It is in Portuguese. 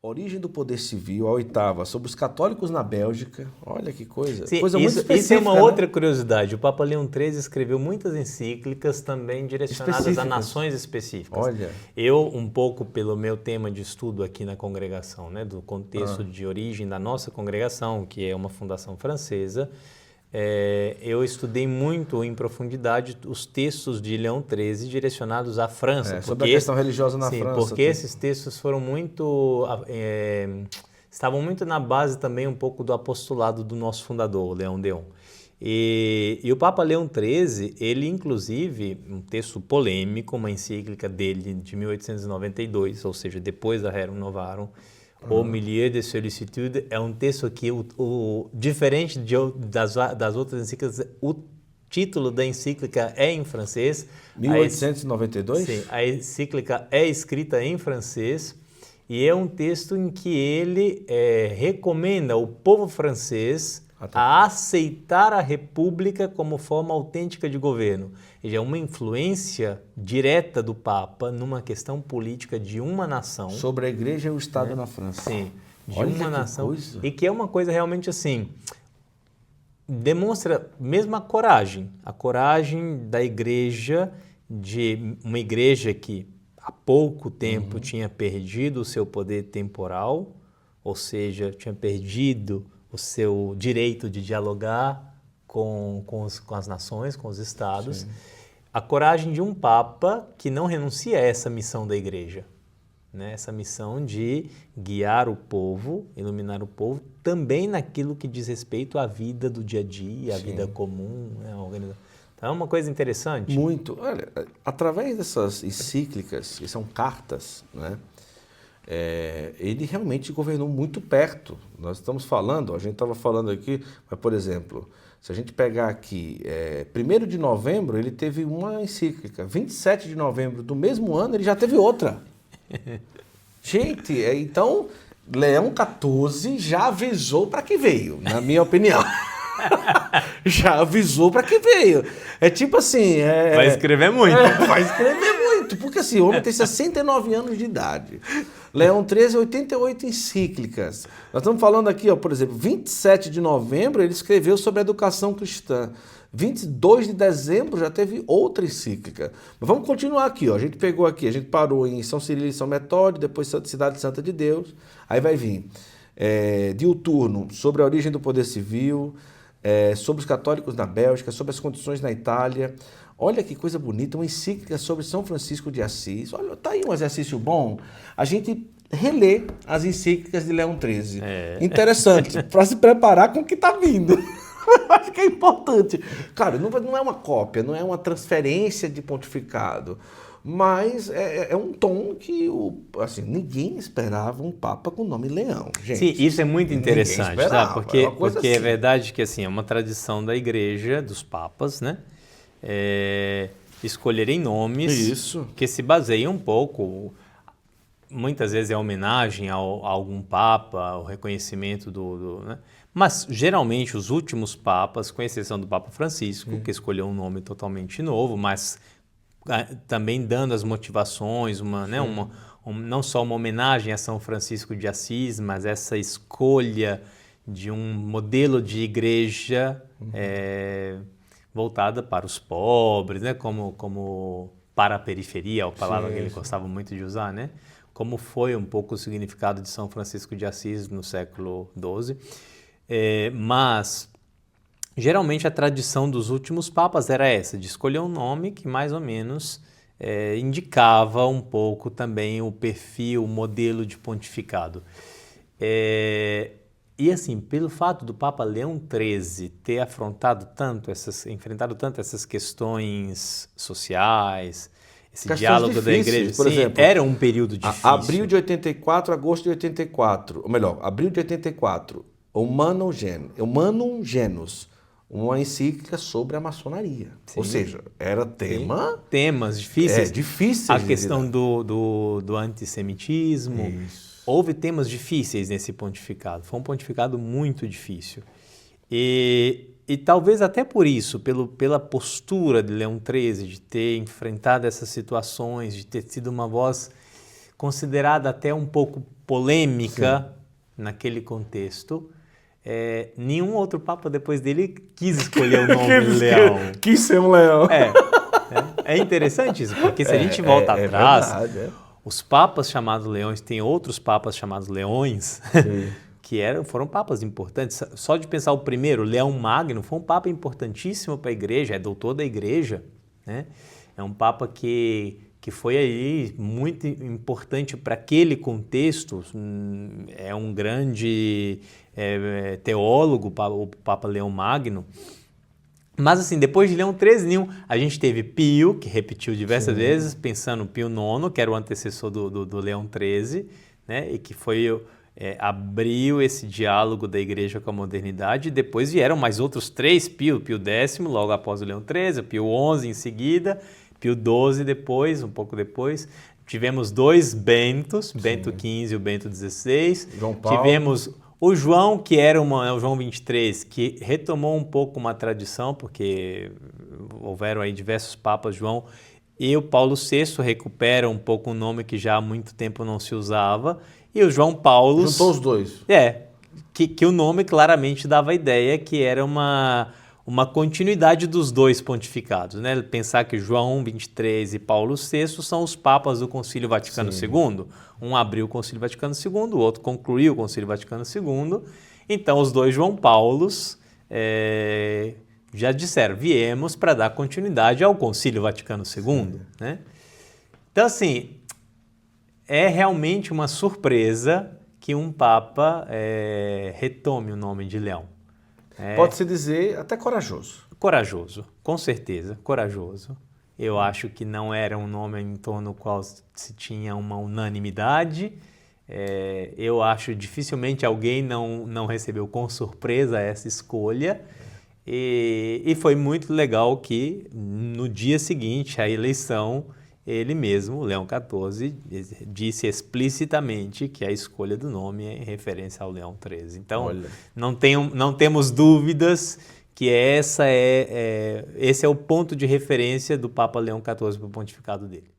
Origem do poder civil, a oitava, sobre os católicos na Bélgica. Olha que coisa. Sim, Coisa muito específica. Isso é uma né? outra curiosidade. O Papa Leão XIII escreveu muitas encíclicas também direcionadas a nações específicas. Olha. Eu, um pouco pelo meu tema de estudo aqui na congregação, né, do contexto de origem da nossa congregação, que é uma fundação francesa, eu estudei muito em profundidade os textos de Leão XIII direcionados à França. Sobre a questão religiosa na França. Porque esses textos foram muito... estavam muito na base também um pouco do apostolado do nosso fundador, Leão Deon. E o Papa Leão XIII, ele inclusive, um texto polêmico, uma encíclica dele de 1892, ou seja, depois da Rerum Novarum, Au milieu de sollicitude, é um texto que, diferente das outras encíclicas, o título da encíclica é em francês. 1892? Sim, a encíclica é escrita em francês e é um texto em que ele recomenda ao povo francês a aceitar a república como forma autêntica de governo. É uma influência direta do Papa numa questão política de uma nação. Sobre a igreja e o Estado na França. Sim, de Olha uma que nação. coisa. E que é uma coisa realmente assim, demonstra mesmo a coragem da igreja, de uma igreja que há pouco tempo tinha perdido o seu poder temporal, ou seja, tinha perdido o seu direito de dialogar com as nações, com os estados. Sim. A coragem de um Papa que não renuncia a essa missão da igreja, né? Essa missão de guiar o povo, iluminar o povo, também naquilo que diz respeito à vida do dia a dia, à vida comum, né? Então é uma coisa interessante. Muito. Olha, através dessas encíclicas, que são cartas, né? Ele realmente governou muito perto. Nós estamos falando, a gente estava falando aqui, mas, por exemplo, se a gente pegar aqui, 1º de novembro, ele teve uma encíclica, 27 de novembro do mesmo ano, ele já teve outra. Gente, então, Leão XIV já avisou para que veio, na minha opinião. Já avisou para que veio. É tipo assim... vai escrever muito. Vai escrever muito, porque assim, o homem tem 69 anos de idade. Leão XIII, 88 encíclicas. Nós estamos falando aqui, ó, por exemplo, 27 de novembro ele escreveu sobre a educação cristã. 22 de dezembro já teve outra encíclica. Mas vamos continuar aqui, ó. A gente pegou aqui, a gente parou em São Cirilo e São Metódio, depois Cidade Santa de Deus. Aí vai vir Diuturno, sobre a origem do poder civil, sobre os católicos na Bélgica, sobre as condições na Itália. Olha que coisa bonita, uma encíclica sobre São Francisco de Assis. Olha, tá aí um exercício bom. A gente relê as encíclicas de Leão XIII. Interessante, para se preparar com o que está vindo. Acho que é importante. Cara, não é uma cópia, não é uma transferência de pontificado, mas é um tom que ninguém esperava um Papa com o nome Leão. Gente, sim, isso é muito interessante, tá? Porque assim. É verdade que assim, é uma tradição da igreja, dos papas, né? Escolherem nomes que se baseiam um pouco, muitas vezes é homenagem a algum papa, o reconhecimento né? Mas geralmente os últimos papas, com exceção do Papa Francisco, que escolheu um nome totalmente novo, mas também dando as motivações, não só uma homenagem a São Francisco de Assis, mas essa escolha de um modelo de igreja voltada para os pobres, né? como para a periferia, a palavra que ele gostava muito de usar, né? Como foi um pouco o significado de São Francisco de Assis no século XII. Mas, geralmente, a tradição dos últimos papas era essa, de escolher um nome que mais ou menos indicava um pouco também o perfil, o modelo de pontificado. E assim, pelo fato do Papa Leão XIII ter enfrentado tanto essas questões sociais, esse diálogo da igreja, por exemplo, era um período difícil. Abril de 84, agosto de 84, ou melhor, abril de 84, Humanum Genus, uma encíclica sobre a maçonaria. Sim. Ou seja, era temas difíceis. Difíceis. A questão do antissemitismo. Isso. Houve temas difíceis nesse pontificado. Foi um pontificado muito difícil. E talvez até por isso, pela postura de Leão XIII, de ter enfrentado essas situações, de ter sido uma voz considerada até um pouco polêmica naquele contexto. Nenhum outro papa depois dele quis escolher o nome Leão. Quis ser um leão. É interessante isso, porque se a gente volta atrás, verdade, os papas chamados leões, tem outros papas chamados leões, que foram papas importantes. Só de pensar o primeiro, Leão Magno, foi um papa importantíssimo para a igreja, é doutor da igreja, né? É um papa que foi aí muito importante para aquele contexto, é um grande teólogo, o Papa Leão Magno. Mas assim, depois de Leão XIII, a gente teve Pio, que repetiu diversas vezes, pensando Pio IX, que era o antecessor do Leão XIII, né? E que abriu esse diálogo da igreja com a modernidade. Depois vieram mais outros 3, Pio X, logo após o Leão XIII, Pio XI em seguida, Pio XII depois, um pouco depois. Tivemos 2 Bentos, Bento XV e o Bento XVI. João Paulo. Tivemos o João, que era o João 23, que retomou um pouco uma tradição, porque houveram aí diversos papas, João, e o Paulo VI recupera um pouco um nome que já há muito tempo não se usava, e o João Paulo... Juntou os dois. Que o nome claramente dava a ideia que era uma continuidade dos 2 pontificados, né? Pensar que João 23 e Paulo VI são os papas do Concílio Vaticano II. Um abriu o Concílio Vaticano II, o outro concluiu o Concílio Vaticano II. Então, os 2 João Paulos já disseram, viemos para dar continuidade ao Concílio Vaticano II. Né? Então, assim, é realmente uma surpresa que um papa retome o nome de Leão. Pode-se dizer até corajoso. Corajoso, com certeza, corajoso. Eu acho que não era um nome em torno do qual se tinha uma unanimidade. Eu acho dificilmente alguém não recebeu com surpresa essa escolha. E foi muito legal que no dia seguinte à eleição, ele mesmo, Leão XIV, disse explicitamente que a escolha do nome é em referência ao Leão XIII. Então, não temos dúvidas que esse é o ponto de referência do Papa Leão XIV para o pontificado dele.